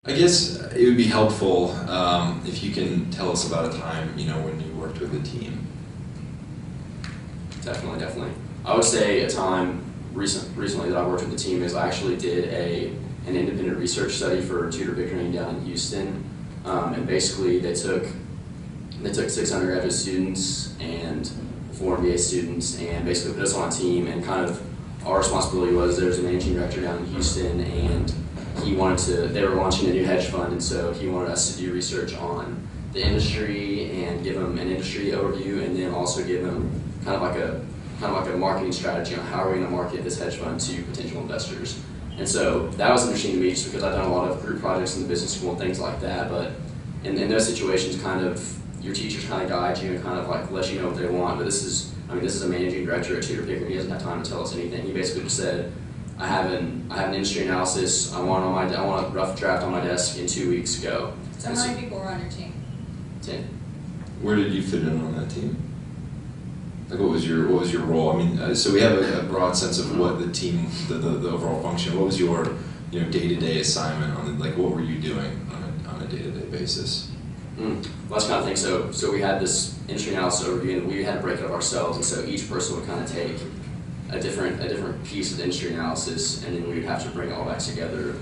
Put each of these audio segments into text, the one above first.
I guess it would be helpful if you can tell us about a time, when you worked with a team. Definitely. I would say a time recently that I worked with the team is I actually did an independent research study for Tudor Pickering down in Houston, and basically they took 6 undergraduate students and 4 MBA students and basically put us on a team, and kind of our responsibility was there's a managing director down in Houston, and they were launching a new hedge fund, and so he wanted us to do research on the industry and give them an industry overview, and then also give them kind of like a marketing strategy on how are we going to market this hedge fund to potential investors. And so that was interesting to me just because I've done a lot of group projects in the business school and things like that, but in those situations, kind of your teachers kind of guide you and kind of like let you know what they want. But this is a managing director at Tudor Pickering. He doesn't have time to tell us anything. He basically just said, I have an industry analysis. I want a rough draft on my desk in 2 weeks. Go. So how many people were on your team? 10. Where did you fit in on that team? Like, what was your role? I mean, so we have a broad sense of what the team, the overall function. What was your day-to-day assignment on what were you doing on a day-to-day basis? Well, that's kind of thing. So we had this industry analysis overview, and we had to break it up ourselves. And so each person would kind of take a different piece of the industry analysis, and then we would have to bring it all back together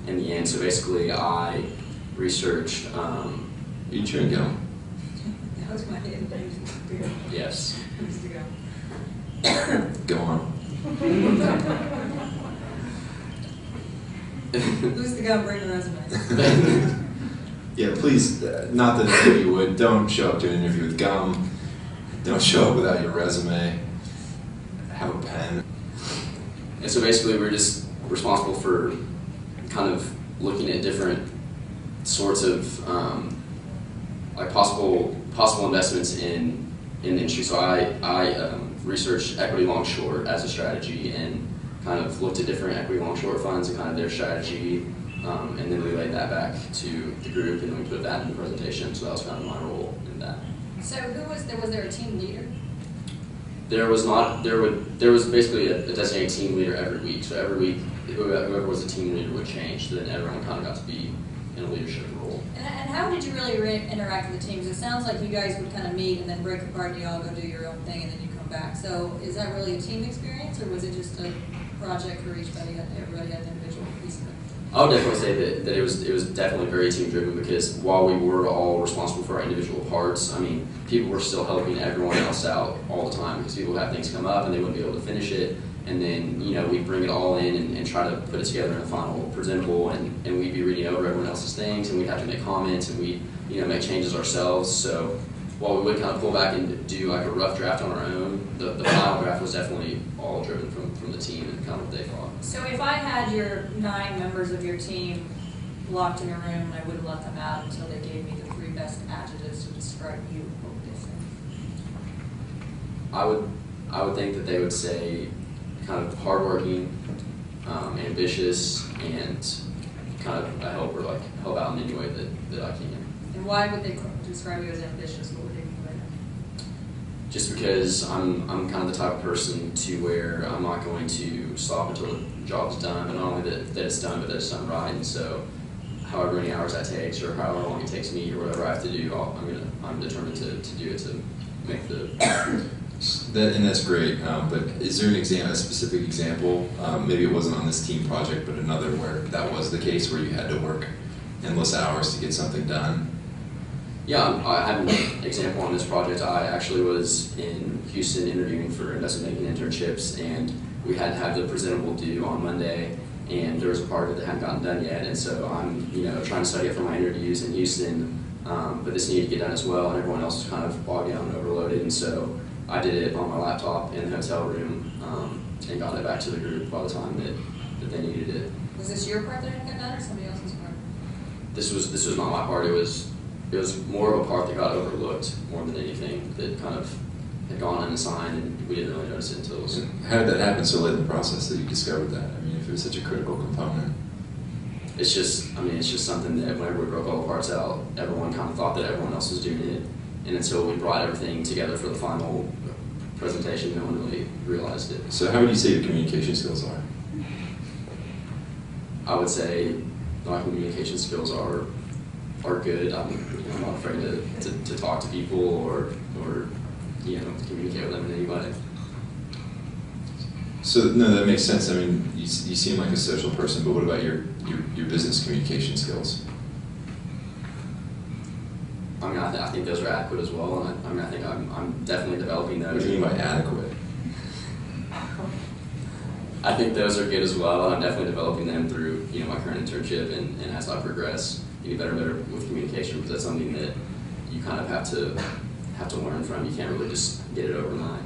in the end. So basically, I researched. You chewing gum? That was my name. Yes. Who's to go? Go on. Who's to go? Bring the resume. Yeah, please, not that you would. Don't show up to an interview with gum. Don't show up without your resume. Have a pen. And so basically, we're just responsible for kind of looking at different sorts of possible investments in the industry. So I researched equity long short as a strategy and kind of looked at different equity long short funds and kind of their strategy, and then relayed that back to the group, and we put that in the presentation. So that was kind of my role in that. So was there a team leader? There was not. There was basically a designated team leader every week. So every week, whoever was the team leader would change. So then everyone kind of got to be in a leadership role. And how did you really interact with the teams? It sounds like you guys would kind of meet and then break apart and you all go do your own thing and then you come back. So is that really a team experience, or was it just a project for everybody had an individual piece of it? I would definitely say that it was definitely very team driven, because while we were all responsible for our individual parts, I mean, people were still helping everyone else out all the time, because people would have things come up and they wouldn't be able to finish it. And then, we'd bring it all in and try to put it together in a final presentable, and we'd be reading over everyone else's things, and we'd have to make comments, and we'd, make changes ourselves. So while we would kind of pull back and do like a rough draft on our own, the final draft was definitely all driven from the team and kind of what they thought. So if I had your 9 members of your team locked in a room, I would have let them out until they gave me the 3 best adjectives to describe you, what would they say? I would think that they would say kind of hardworking, ambitious, and kind of a helper, like help out in any way that I can. And why would they describe you as ambitious? What would they mean by that? Just because I'm kind of the type of person to where I'm not going to stop until the job's done, but not only that it's done, but that it's done right. And so however many hours that takes, or however long it takes me, or whatever I have to do, I'm determined to do it to make the. And that's great, but is there a specific example, maybe it wasn't on this team project, but another where that was the case, where you had to work endless hours to get something done? Yeah, I have an example on this project. I actually was in Houston interviewing for investment banking internships, and we had to have the presentable due on Monday, and there was a part of it that hadn't gotten done yet, and so I'm trying to study up for my interviews in Houston, but this needed to get done as well, and everyone else was kind of bogged down and overloaded, and so I did it on my laptop in the hotel room, and got it back to the group by the time that they needed it. Was this your part that didn't get done, or somebody else's part? This was not my part. It was more of a part that got overlooked more than anything, that kind of had gone unassigned, and we didn't really notice it until it was. How did that happen so late in the process that you discovered that? I mean, if it was such a critical component. It's just something that whenever we broke all the parts out, everyone kind of thought that everyone else was doing it. And until we brought everything together for the final presentation, no one really realized it. So how would you say your communication skills are? I would say my communication skills are good. I'm not afraid to talk to people or communicate with them in any way. So no, that makes sense. I mean, you seem like a social person, but what about your business communication skills? I mean, I think those are adequate as well, and I think I'm definitely developing those. What do you mean by adequate? I think those are good as well. I'm definitely developing them through my current internship and as I progress, getting better and better with communication, because that's something that you kind of have to learn from. You can't really just get it overnight.